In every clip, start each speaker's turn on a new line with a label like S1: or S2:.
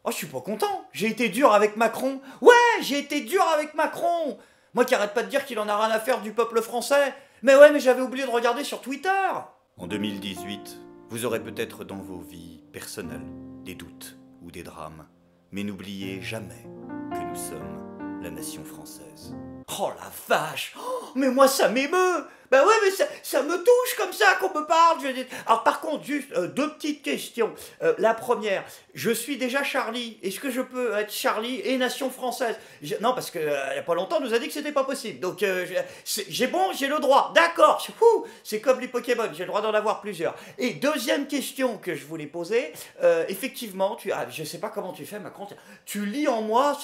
S1: Oh, je suis pas content. J'ai été dur avec Macron. Ouais, j'ai été dur avec Macron. Moi qui arrête pas de dire qu'il en a rien à faire du peuple français. Mais ouais, mais j'avais oublié de regarder sur Twitter. En 2018, vous aurez peut-être dans vos vies personnelles des doutes ou des drames. Mais n'oubliez jamais que nous sommes la nation française. Oh la vache! Oh, mais moi ça m'émeut! Ben ouais, mais ça me touche comme ça qu'on me parle. Alors par contre, juste deux petites questions. La première, je suis déjà Charlie. Est-ce que je peux être Charlie et nation française? Non, parce que il n'y a pas longtemps, on nous a dit que c'était pas possible. Donc j'ai le droit. D'accord. C'est comme les Pokémon, j'ai le droit d'en avoir plusieurs. Et deuxième question que je voulais poser, effectivement, je sais pas comment tu fais, Macron. Tu lis en moi.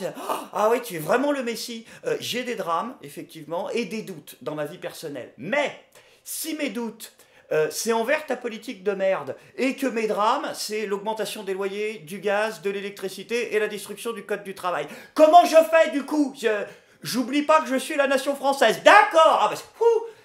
S1: Ah oui, tu es vraiment le Messie. J'ai des drames, effectivement, et des doutes dans ma vie personnelle. Mais, si mes doutes, c'est envers ta politique de merde, et que mes drames, c'est l'augmentation des loyers, du gaz, de l'électricité et la destruction du code du travail, comment je fais du coup? J'oublie pas que je suis la nation française. D'accord. Ah bah,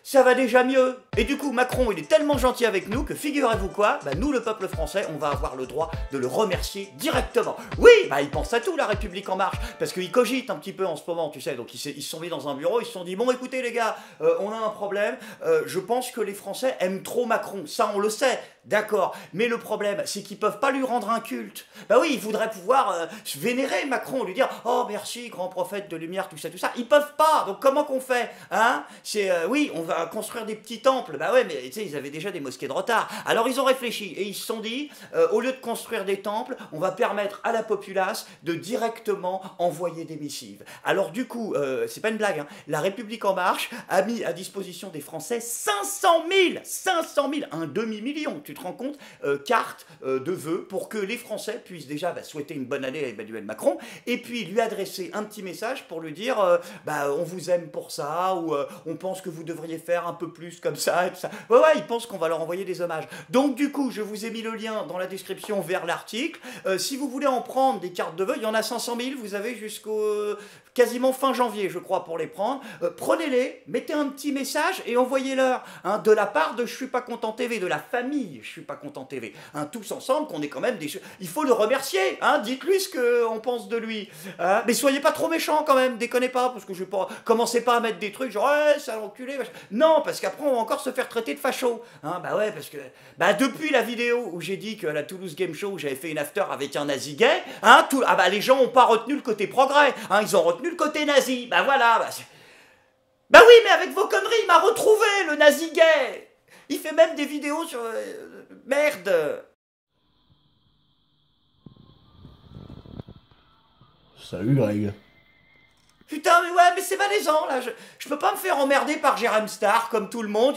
S1: ça va déjà mieux. Et du coup, Macron, il est tellement gentil avec nous que figurez-vous quoi, bah, nous, le peuple français, on va avoir le droit de le remercier directement. Oui, bah il pense à tout, la République en marche, parce qu'il cogite un petit peu en ce moment, tu sais. Donc ils se sont mis dans un bureau, ils se sont dit, bon écoutez les gars, on a un problème, je pense que les Français aiment trop Macron, ça on le sait, d'accord. Mais le problème, c'est qu'ils peuvent pas lui rendre un culte. Bah oui, ils voudraient pouvoir se vénérer Macron, lui dire, oh merci, grand prophète de lumière, tout ça, tout ça. Ils peuvent pas, donc comment qu'on fait, hein? Oui, on va construire des petits temples. Bah ouais, mais tu sais, ils avaient déjà des mosquées de retard. Alors ils ont réfléchi et ils se sont dit, au lieu de construire des temples, on va permettre à la populace de directement envoyer des missives. Alors du coup, c'est pas une blague, hein, la République en marche a mis à disposition des Français 500 000, un demi-million, tu te rends compte, cartes de vœux pour que les Français puissent déjà souhaiter une bonne année à Emmanuel Macron et puis lui adresser un petit message pour lui dire, on vous aime pour ça, ou on pense que vous devriez faire un peu plus comme ça et tout ça. Ouais, ils pensent qu'on va leur envoyer des hommages. Donc du coup, je vous ai mis le lien dans la description vers l'article. Si vous voulez en prendre des cartes de vœux, il y en a 500 000, vous avez jusqu'au quasiment fin janvier, je crois, pour les prendre. Prenez-les, mettez un petit message et envoyez-leur, hein, de la part de Je suis pas content TV, de la famille Je suis pas content TV, hein, tous ensemble, qu'on est quand même des... Il faut le remercier, hein, dites-lui ce qu'on pense de lui. Hein, mais soyez pas trop méchants quand même, déconnez pas, parce que je vais pas... Commencez pas à mettre des trucs genre, ouais, ça enculé, machin. Non, parce qu'après, on va encore se faire traiter de facho. Hein, bah ouais, parce que... Bah depuis la vidéo où j'ai dit que à la Toulouse Game Show, où j'avais fait une after avec un nazi gay, hein, les gens ont pas retenu le côté progrès, hein, ils ont retenu le côté nazi. Bah voilà, bah oui, mais avec vos conneries, il m'a retrouvé, le nazi gay. Il fait même des vidéos sur... merde.
S2: Salut Greg.
S1: Putain, mais ouais, mais c'est malaisant, là. Je peux pas me faire emmerder par Jérém Star, comme tout le monde.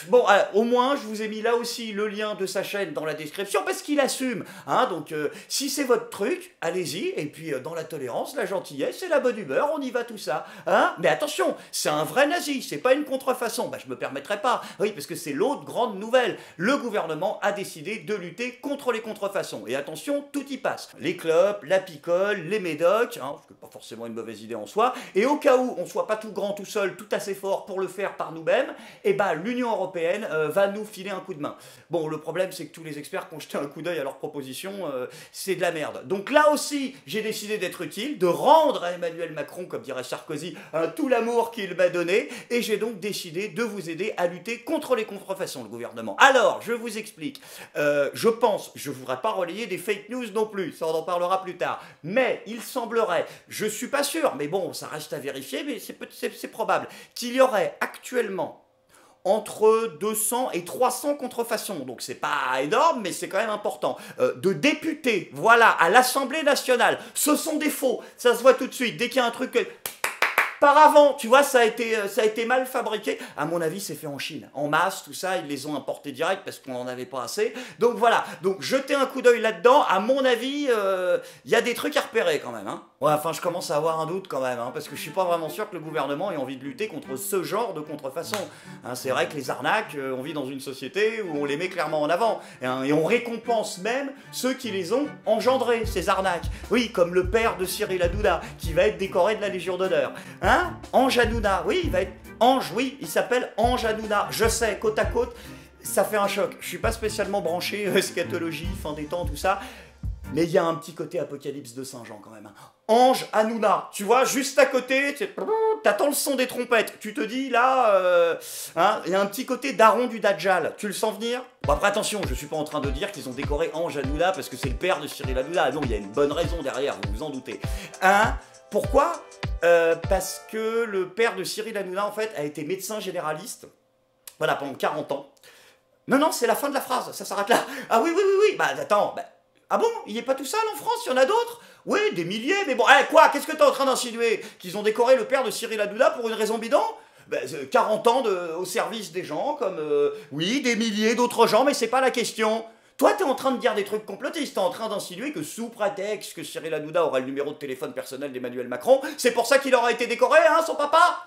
S1: Bon, au moins, je vous ai mis là aussi le lien de sa chaîne dans la description, parce qu'il assume. Hein, donc, si c'est votre truc, allez-y. Et puis, dans la tolérance, la gentillesse et la bonne humeur, on y va tout ça. Hein, mais attention, c'est un vrai nazi, c'est pas une contrefaçon. Bah, je me permettrai pas. Oui, parce que c'est l'autre grande nouvelle. Le gouvernement a décidé de lutter contre les contrefaçons. Et attention, tout y passe. Les clopes, la picole, les médocs, hein, ce qui n'est pas forcément une mauvaise idée en soi. Et au cas où on soit pas tout grand, tout seul, tout assez fort pour le faire par nous-mêmes, et bah, l'Union européenne va nous filer un coup de main. Bon, le problème, c'est que tous les experts qui ont jeté un coup d'œil à leurs propositions, c'est de la merde. Donc là aussi, j'ai décidé d'être utile, de rendre à Emmanuel Macron, comme dirait Sarkozy, tout l'amour qu'il m'a donné, et j'ai donc décidé de vous aider à lutter contre les contrefaçons, le gouvernement. Alors, je vous explique. Je pense, je ne voudrais pas relayer des fake news non plus, ça on en parlera plus tard, mais il semblerait, je suis pas sûr, mais bon, ça reste à vérifier, mais c'est probable, qu'il y aurait actuellement entre 200 et 300 contrefaçons, donc c'est pas énorme, mais c'est quand même important, de députés, voilà, à l'Assemblée nationale. Ce sont des faux, ça se voit tout de suite, dès qu'il y a un truc... Par avant, tu vois, ça a été mal fabriqué. À mon avis, c'est fait en Chine. En masse, tout ça, ils les ont importés direct parce qu'on n'en avait pas assez. Donc voilà, donc jetez un coup d'œil là-dedans. À mon avis, il y a des trucs à repérer quand même. Hein. Ouais, enfin, je commence à avoir un doute quand même, hein, parce que je suis pas vraiment sûr que le gouvernement ait envie de lutter contre ce genre de contrefaçon. Hein, c'est vrai que les arnaques, on vit dans une société où on les met clairement en avant. Hein, et on récompense même ceux qui les ont engendrés, ces arnaques. Oui, comme le père de Cyril Hanouna, qui va être décoré de la Légion d'honneur. Hein, Ange Hanouna, oui, il va être Ange, oui, il s'appelle Ange Hanouna. Je sais, côte à côte, ça fait un choc. Je suis pas spécialement branché eschatologie, fin des temps, tout ça. Mais il y a un petit côté apocalypse de Saint-Jean quand même. Hein. Ange Hanouna, tu vois, juste à côté, t'attends le son des trompettes. Tu te dis, là, il y a un petit côté daron du Dajjal. Tu le sens venir? Bon, après, attention, je suis pas en train de dire qu'ils ont décoré Ange Hanouna parce que c'est le père de Cyril Hanouna. Non, il y a une bonne raison derrière, vous vous en doutez. Hein? Pourquoi? Parce que le père de Cyril Hanouna, en fait, a été médecin généraliste, voilà, pendant 40 ans. Non, c'est la fin de la phrase, ça s'arrête là. Ah oui, bah attends, ah bon, il n'est pas tout seul en France, il y en a d'autres? Oui, des milliers, mais bon, quoi, qu'est-ce que t'es en train d'insinuer? Qu'ils ont décoré le père de Cyril Hanouna pour une raison bidon? 40 ans au service des gens, comme, oui, des milliers d'autres gens, mais c'est pas la question. Toi, t'es en train de dire des trucs complotistes, t'es en train d'insinuer que sous prétexte que Cyril Hanouna aura le numéro de téléphone personnel d'Emmanuel Macron, c'est pour ça qu'il aura été décoré, hein, son papa?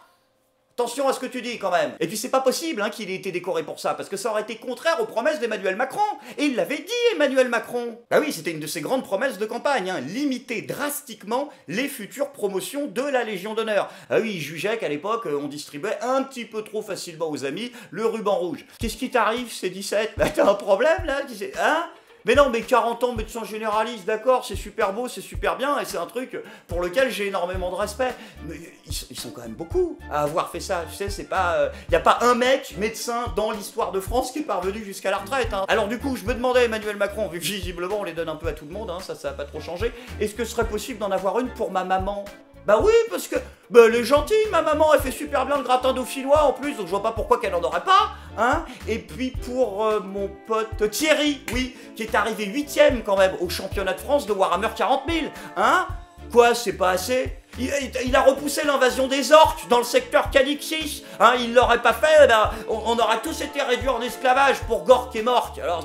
S1: Attention à ce que tu dis quand même. Et puis c'est pas possible hein, qu'il ait été décoré pour ça, parce que ça aurait été contraire aux promesses d'Emmanuel Macron. Et il l'avait dit, Emmanuel Macron. Bah oui, c'était une de ses grandes promesses de campagne, hein, limiter drastiquement les futures promotions de la Légion d'honneur. Ah oui, il jugeait qu'à l'époque, on distribuait un petit peu trop facilement aux amis le ruban rouge. Qu'est-ce qui t'arrive, c'est 17? Bah t'as un problème là? Hein? Mais non, mais 40 ans médecin généraliste, d'accord, c'est super beau, c'est super bien, et c'est un truc pour lequel j'ai énormément de respect. Mais ils sont quand même beaucoup à avoir fait ça, tu sais, c'est pas... y a pas un mec médecin dans l'histoire de France qui est parvenu jusqu'à la retraite. Hein. Alors du coup, je me demandais, Emmanuel Macron, vu que visiblement on les donne un peu à tout le monde, hein, ça a pas trop changé, est-ce que ce serait possible d'en avoir une pour ma maman? Bah oui, parce que elle est gentille, ma maman, elle fait super bien le gratin dauphinois en plus, donc je vois pas pourquoi qu'elle en aurait pas, hein. Et puis pour mon pote Thierry, oui, qui est arrivé 8ème quand même au championnat de France de Warhammer 40 000, hein. Quoi, c'est pas assez? Il a repoussé l'invasion des orques dans le secteur Calixis, hein, il l'aurait pas fait, on aurait tous été réduits en esclavage pour Gork et Mork, alors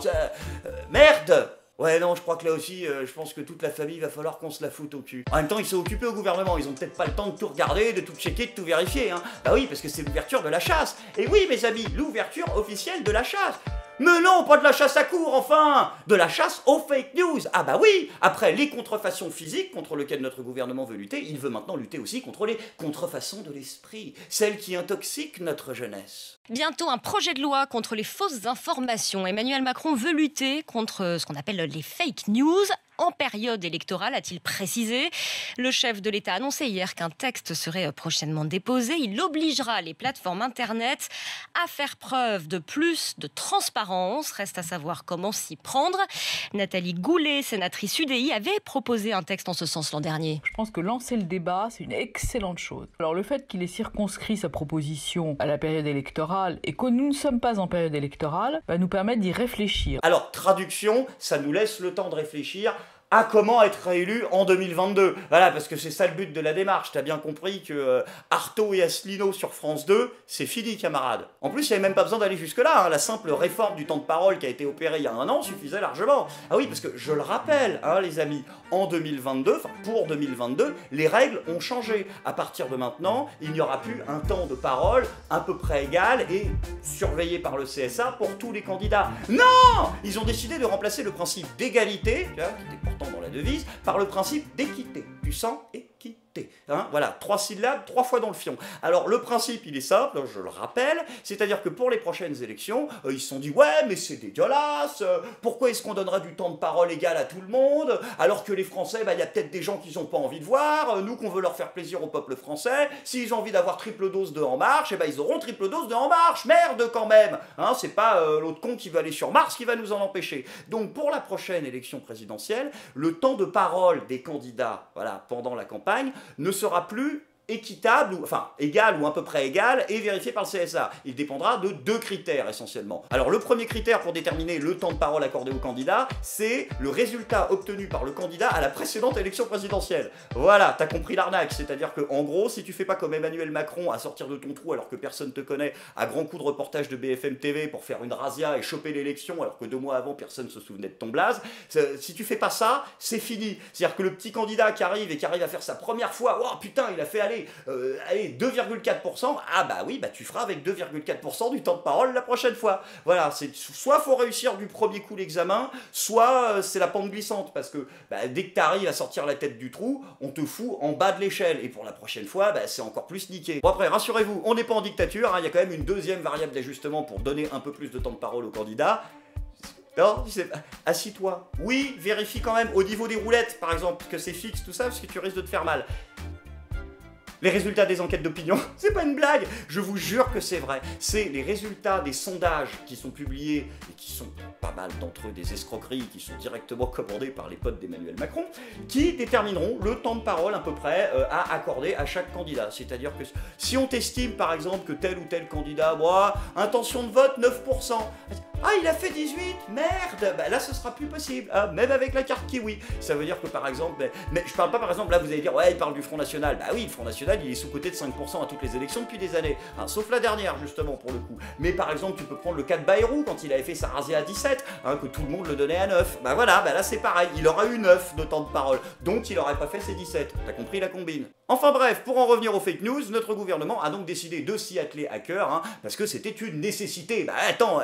S1: merde. Ouais, non, je crois que là aussi, je pense que toute la famille va falloir qu'on se la foute au cul. En même temps, ils sont occupés au gouvernement, ils ont peut-être pas le temps de tout regarder, de tout checker, de tout vérifier, hein. Bah oui, parce que c'est l'ouverture de la chasse. Et oui, mes amis, l'ouverture officielle de la chasse. Mais non, pas de la chasse à courre, enfin! De la chasse aux fake news! Ah bah oui! Après les contrefaçons physiques contre lesquelles notre gouvernement veut lutter, il veut maintenant lutter aussi contre les contrefaçons de l'esprit, celles qui intoxiquent notre jeunesse.
S3: Bientôt un projet de loi contre les fausses informations. Emmanuel Macron veut lutter contre ce qu'on appelle les fake news en période électorale, a-t-il précisé. Le chef de l'État a annoncé hier qu'un texte serait prochainement déposé. Il obligera les plateformes Internet à faire preuve de plus de transparence. Reste à savoir comment s'y prendre. Nathalie Goulet, sénatrice UDI, avait proposé un texte en ce sens l'an dernier.
S4: Je pense que lancer le débat, c'est une excellente chose. Alors le fait qu'il ait circonscrit sa proposition à la période électorale et que nous ne sommes pas en période électorale va nous permettre d'y réfléchir.
S1: Alors, traduction, ça nous laisse le temps de réfléchir à comment être réélu en 2022. Voilà, parce que c'est ça le but de la démarche. T'as bien compris que Artaud et Asselineau sur France 2, c'est fini, camarades. En plus, il n'y avait même pas besoin d'aller jusque-là. Hein. La simple réforme du temps de parole qui a été opérée il y a un an suffisait largement. Ah oui, parce que je le rappelle, hein, les amis, en 2022, enfin pour 2022, les règles ont changé. À partir de maintenant, il n'y aura plus un temps de parole à peu près égal et surveillé par le CSA pour tous les candidats. Non! Ils ont décidé de remplacer le principe d'égalité, qui était pourtant dans la devise, par le principe d'équité. Tu sens équité. Hein, voilà, 3 syllabes, 3 fois dans le fion. Alors le principe il est simple, je le rappelle, c'est-à-dire que pour les prochaines élections, ils se sont dit ouais mais c'est dégueulasse, pourquoi est-ce qu'on donnera du temps de parole égal à tout le monde, alors que les Français, il y a peut-être des gens qu'ils n'ont pas envie de voir, nous qu'on veut leur faire plaisir au peuple français, s'ils ont envie d'avoir triple dose de En Marche, ils auront triple dose de En Marche, merde quand même, hein, c'est pas l'autre con qui veut aller sur Mars qui va nous en empêcher. Donc pour la prochaine élection présidentielle, le temps de parole des candidats, voilà, pendant la campagne, ne sera plus équitable, enfin égal ou à peu près égal, et vérifié par le CSA. Il dépendra de 2 critères essentiellement. Alors le premier critère pour déterminer le temps de parole accordé au candidat, c'est le résultat obtenu par le candidat à la précédente élection présidentielle. Voilà, t'as compris l'arnaque, c'est-à-dire que en gros, si tu fais pas comme Emmanuel Macron à sortir de ton trou alors que personne te connaît, à grands coups de reportage de BFM TV pour faire une razzia et choper l'élection alors que 2 mois avant personne se souvenait de ton blaze, si tu fais pas ça, c'est fini. C'est-à-dire que le petit candidat qui arrive à faire sa première fois, oh putain, il a fait allez 2,4%, ah bah oui, tu feras avec 2,4% du temps de parole la prochaine fois. Voilà, c'est soit faut réussir du premier coup l'examen, soit c'est la pente glissante, parce que dès que tu arrives à sortir la tête du trou, on te fout en bas de l'échelle, et pour la prochaine fois, c'est encore plus niqué. Bon après, rassurez-vous, on n'est pas en dictature, il y a quand même une deuxième variable d'ajustement pour donner un peu plus de temps de parole aux candidats. Non, je sais pas. Assis-toi. Oui, vérifie quand même au niveau des roulettes, par exemple, que c'est fixe, tout ça, parce que tu risques de te faire mal. Les résultats des enquêtes d'opinion, c'est pas une blague, je vous jure que c'est vrai. C'est les résultats des sondages qui sont publiés, et qui sont pas mal d'entre eux des escroqueries, qui sont directement commandées par les potes d'Emmanuel Macron, qui détermineront le temps de parole à peu près à accorder à chaque candidat. C'est-à-dire que si on t'estime par exemple que tel ou tel candidat, intention de vote 9%, ah il a fait 18, merde, bah là ce sera plus possible, hein, même avec la carte Kiwi. Ça veut dire que par exemple, mais je parle pas par exemple, là vous allez dire, ouais il parle du Front National, bah oui le Front National il est sous-coté de 5% à toutes les élections depuis des années, hein, sauf la dernière justement pour le coup. Mais par exemple tu peux prendre le cas de Bayrou quand il avait fait sa rasée à 17, hein, que tout le monde le donnait à 9, bah voilà, bah là c'est pareil, il aura eu 9 de temps de parole, donc il aurait pas fait ses 17, t'as compris la combine. Enfin bref, pour en revenir aux fake news, notre gouvernement a donc décidé de s'y atteler à cœur, hein, parce que c'était une nécessité. Bah attends,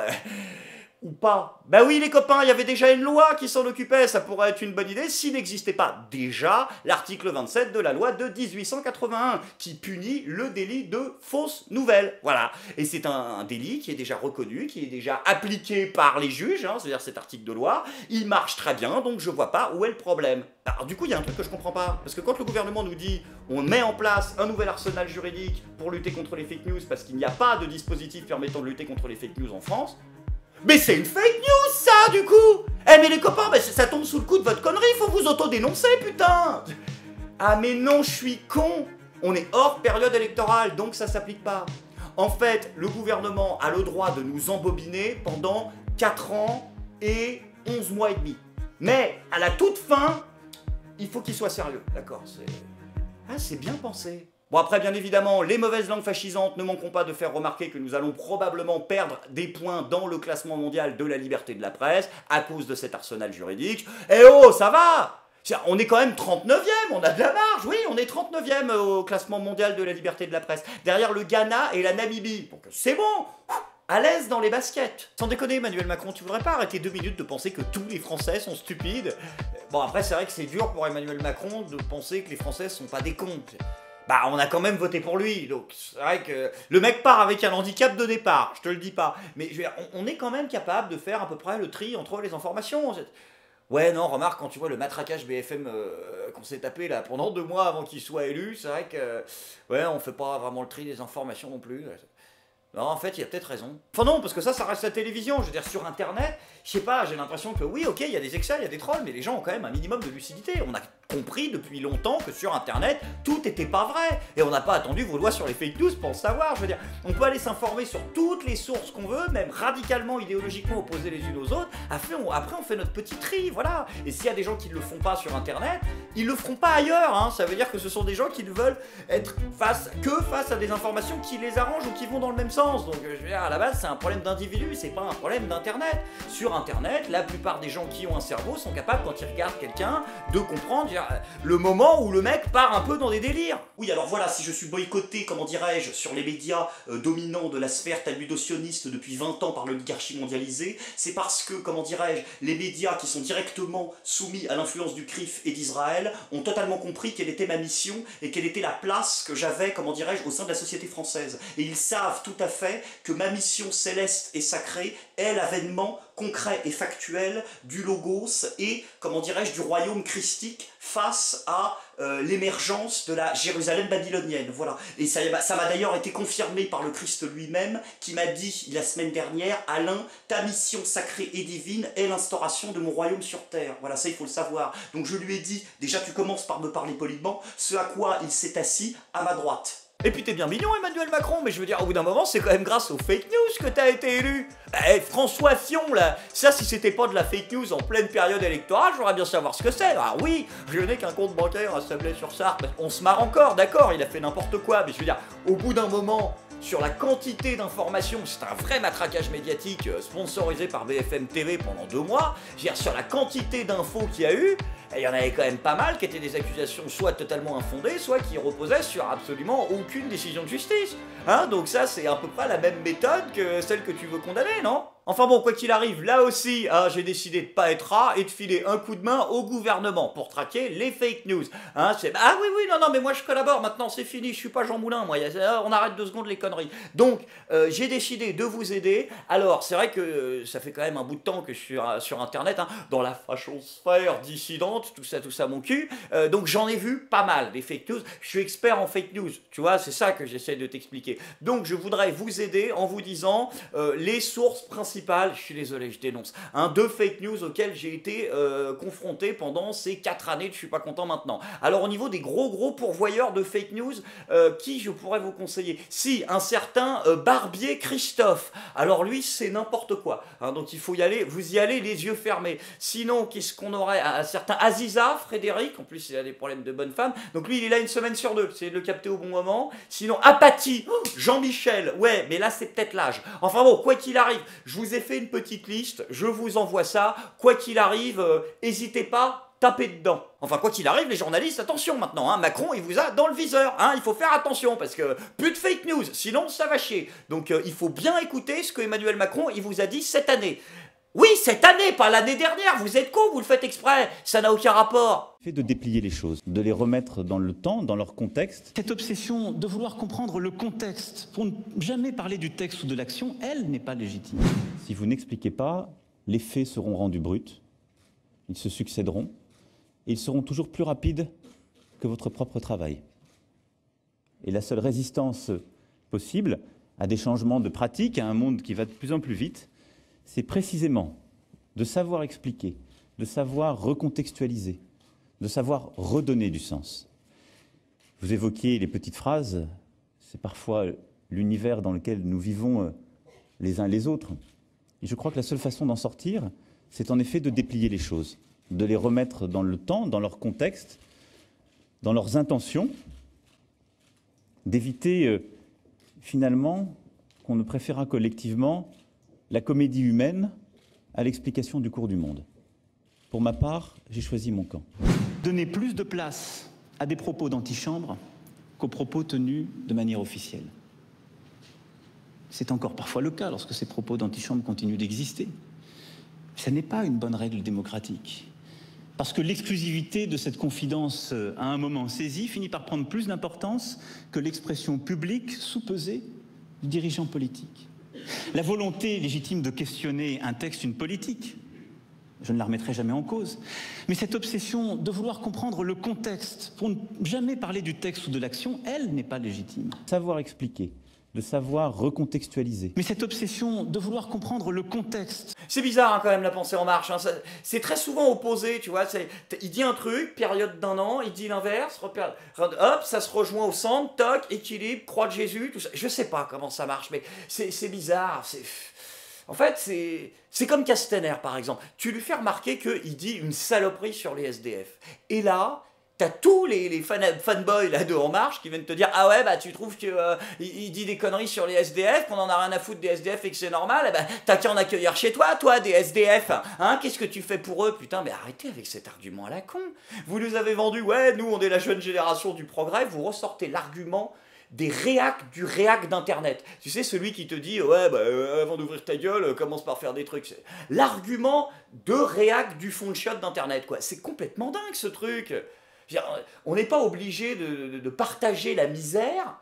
S1: ou pas. Bah oui les copains, il y avait déjà une loi qui s'en occupait, ça pourrait être une bonne idée s'il n'existait pas déjà l'article 27 de la loi de 1881 qui punit le délit de fausses nouvelles. Voilà. Et c'est un délit qui est déjà reconnu, qui est déjà appliqué par les juges, hein, c'est-à-dire cet article de loi, il marche très bien, donc je vois pas où est le problème. Alors du coup, il y a un truc que je comprends pas, parce que quand le gouvernement nous dit on met en place un nouvel arsenal juridique pour lutter contre les fake news parce qu'il n'y a pas de dispositif permettant de lutter contre les fake news en France, mais c'est une fake news ça du coup. Eh mais les copains, bah, ça tombe sous le coup de votre connerie, faut vous auto-dénoncer putain. Ah mais non, je suis con. On est hors période électorale, donc ça s'applique pas. En fait, le gouvernement a le droit de nous embobiner pendant 4 ans et 11 mois et demi. Mais à la toute fin, il faut qu'il soit sérieux, d'accord, c'est bien pensé. Bon après bien évidemment, les mauvaises langues fascisantes ne manqueront pas de faire remarquer que nous allons probablement perdre des points dans le classement mondial de la liberté de la presse à cause de cet arsenal juridique. Eh oh, ça va! On est quand même 39e, on a de la marge, oui, on est 39e au classement mondial de la liberté de la presse. Derrière le Ghana et la Namibie. Donc c'est bon! À l'aise dans les baskets. Sans déconner, Emmanuel Macron, tu voudrais pas arrêter 2 minutes de penser que tous les Français sont stupides? Bon après c'est vrai que c'est dur pour Emmanuel Macron de penser que les Français sont pas des cons. Bah on a quand même voté pour lui, donc c'est vrai que le mec part avec un handicap de départ, je te le dis pas. Mais je veux dire, on est quand même capable de faire à peu près le tri entre les informations. Ouais non, remarque, quand tu vois le matraquage BFM qu'on s'est tapé là pendant 2 mois avant qu'il soit élu, c'est vrai que ouais on fait pas vraiment le tri des informations non plus. Non, en fait, il y a peut-être raison. Enfin non, parce que ça reste la télévision. Je veux dire, sur Internet, je sais pas, j'ai l'impression que oui, ok, il y a des excès, il y a des trolls, mais les gens ont quand même un minimum de lucidité. On a compris depuis longtemps que sur Internet, tout n'était pas vrai. Et on n'a pas attendu vos lois sur les fake news pour le savoir. Je veux dire, on peut aller s'informer sur toutes les sources qu'on veut, même radicalement, idéologiquement opposées les unes aux autres. Après, on fait notre petit tri, voilà. Et s'il y a des gens qui ne le font pas sur Internet, ils le feront pas ailleurs. Hein. Ça veut dire que ce sont des gens qui ne veulent être face à des informations qui les arrangent ou qui vont dans le même sens. Donc je veux dire, à la base c'est un problème d'individu, c'est pas un problème d'internet. Sur internet, la plupart des gens qui ont un cerveau sont capables, quand ils regardent quelqu'un, de comprendre le moment où le mec part un peu dans des délires. Oui alors voilà, si je suis boycotté, comment dirais-je, sur les médias dominants de la sphère talmudo-sioniste depuis 20 ans par l'oligarchie mondialisée, c'est parce que, comment dirais-je, les médias qui sont directement soumis à l'influence du CRIF et d'Israël ont totalement compris quelle était ma mission et quelle était la place que j'avais, comment dirais-je, au sein de la société française. Et ils savent tout à fait que ma mission céleste et sacrée est l'avènement concret et factuel du logos et, comment dirais-je, du royaume christique face à l'émergence de la Jérusalem babylonienne. Voilà. Et ça m'a d'ailleurs été confirmé par le Christ lui-même qui m'a dit la semaine dernière, Alain, ta mission sacrée et divine est l'instauration de mon royaume sur terre. Voilà, ça il faut le savoir. Donc je lui ai dit, déjà tu commences par me parler poliment, ce à quoi il s'est assis à ma droite. Et puis t'es bien mignon Emmanuel Macron, mais je veux dire au bout d'un moment c'est quand même grâce aux fake news que t'as été élu. Eh François Fillon là, ça si c'était pas de la fake news en pleine période électorale, j'aurais bien savoir ce que c'est. Ah oui, je n'ai qu'un compte bancaire à Sablé-sur-Sarthe, on se marre encore, d'accord, il a fait n'importe quoi, mais je veux dire, au bout d'un moment, sur la quantité d'informations, c'est un vrai matraquage médiatique sponsorisé par BFM TV pendant 2 mois, je veux dire, sur la quantité d'infos qu'il y a eu, Et il y en avait quand même pas mal qui étaient des accusations soit totalement infondées, soit qui reposaient sur absolument aucune décision de justice. Hein, donc ça, c'est à peu près la même méthode que celle que tu veux condamner, non? Enfin bon, quoi qu'il arrive, là aussi, hein, j'ai décidé de pas être rat et de filer un coup de main au gouvernement pour traquer les fake news. Hein, ah oui, non, mais moi je collabore, maintenant c'est fini, je suis pas Jean Moulin, moi, on arrête 2 secondes les conneries. Donc, j'ai décidé de vous aider. Alors, c'est vrai que ça fait quand même un bout de temps que je suis sur Internet, hein, dans la fachosphère dissidente, tout ça mon cul. Donc j'en ai vu pas mal, des fake news. Je suis expert en fake news, tu vois, c'est ça que j'essaie de t'expliquer. Donc je voudrais vous aider en vous disant les sources principales, je suis désolé, je dénonce, hein, de fake news auxquelles j'ai été confronté pendant ces 4 années de Je suis pas content maintenant. Alors au niveau des gros pourvoyeurs de fake news, qui je pourrais vous conseiller? Si, un certain Barbier Christophe. Alors lui, c'est n'importe quoi, hein, donc il faut y aller, vous y allez les yeux fermés. Sinon, qu'est-ce qu'on aurait? Un certain Aziza Frédéric, en plus il a des problèmes de bonne femme, donc lui il est là 1 semaine sur 2, essayez de le capter au bon moment. Sinon, Apathie, Jean-Michel, ouais, mais là c'est peut-être l'âge. Enfin bon, quoi qu'il arrive, je vous ai fait une petite liste, je vous envoie ça, quoi qu'il arrive, n'hésitez pas, tapez dedans. Enfin, quoi qu'il arrive, les journalistes, attention maintenant, hein, Macron, il vous a dans le viseur, hein, il faut faire attention, parce que plus de fake news, sinon ça va chier. Donc il faut bien écouter ce que Emmanuel Macron, il vous a dit cette année. Oui, cette année, pas l'année dernière, vous êtes con, vous le faites exprès, ça n'a aucun rapport.
S5: Fait de déplier les choses, de les remettre dans le temps, dans leur contexte.
S6: Cette obsession de vouloir comprendre le contexte pour ne jamais parler du texte ou de l'action, elle n'est pas légitime.
S5: Si vous n'expliquez pas, les faits seront rendus bruts, ils se succéderont, et ils seront toujours plus rapides que votre propre travail. Et la seule résistance possible à des changements de pratiques, à un monde qui va de plus en plus vite, c'est précisément de savoir expliquer, de savoir recontextualiser, de savoir redonner du sens. Vous évoquiez les petites phrases, c'est parfois l'univers dans lequel nous vivons les uns les autres. Et je crois que la seule façon d'en sortir, c'est en effet de déplier les choses, de les remettre dans le temps, dans leur contexte, dans leurs intentions, d'éviter finalement qu'on ne préférera collectivement la comédie humaine à l'explication du cours du monde. Pour ma part, j'ai choisi mon camp.
S6: Donner plus de place à des propos d'antichambre qu'aux propos tenus de manière officielle. C'est encore parfois le cas lorsque ces propos d'antichambre continuent d'exister. Ce n'est pas une bonne règle démocratique. Parce que l'exclusivité de cette confidence à un moment saisi finit par prendre plus d'importance que l'expression publique soupesée du dirigeant politique. La volonté légitime de questionner un texte, une politique, je ne la remettrai jamais en cause. Mais cette obsession de vouloir comprendre le contexte pour ne jamais parler du texte ou de l'action, elle n'est pas légitime.
S5: Savoir expliquer, de savoir recontextualiser.
S6: Mais cette obsession de vouloir comprendre le contexte...
S1: C'est bizarre hein, quand même la pensée en marche, hein. C'est très souvent opposé, tu vois, il dit un truc, période d'1 an, il dit l'inverse, hop, ça se rejoint au centre, toc, équilibre, croix de Jésus, tout ça. Je sais pas comment ça marche, mais c'est bizarre, En fait, c'est comme Castaner, par exemple. Tu lui fais remarquer qu'il dit une saloperie sur les SDF. Et là, t'as tous les fanboys là, de En Marche qui viennent te dire « Ah ouais, bah tu trouves qu'il il dit des conneries sur les SDF, qu'on en a rien à foutre des SDF et que c'est normal, eh bah, t'as qu'à en accueillir chez toi, des SDF. Hein, qu'est-ce que tu fais pour eux? Putain, mais arrêtez avec cet argument à la con. Vous nous avez vendu, ouais, nous on est la jeune génération du progrès, vous ressortez l'argument du réac d'Internet. Tu sais, celui qui te dit, ouais, bah, avant d'ouvrir ta gueule, commence par faire des trucs. L'argument de réac du fond de shot d'Internet, quoi. C'est complètement dingue, ce truc. On n'est pas obligé de partager la misère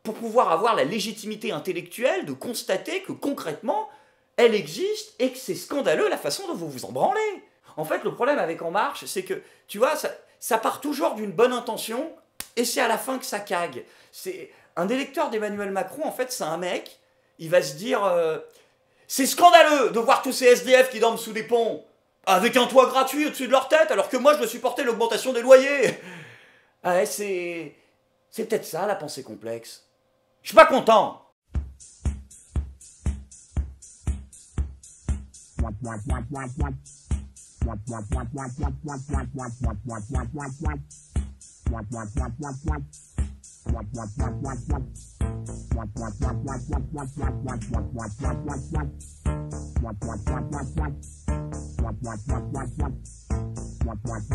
S1: pour pouvoir avoir la légitimité intellectuelle de constater que, concrètement, elle existe et que c'est scandaleux la façon dont vous vous en branlez. En fait, le problème avec En Marche, c'est que, tu vois, ça part toujours d'une bonne intention et c'est à la fin que ça cague. C'est un électeur d'Emmanuel Macron, en fait, c'est un mec, il va se dire c'est scandaleux de voir tous ces SDF qui dorment sous des ponts avec un toit gratuit au-dessus de leur tête, alors que moi je dois supporter l'augmentation des loyers. Ouais, c'est peut-être ça la pensée complexe. Je suis pas content.
S7: Wow.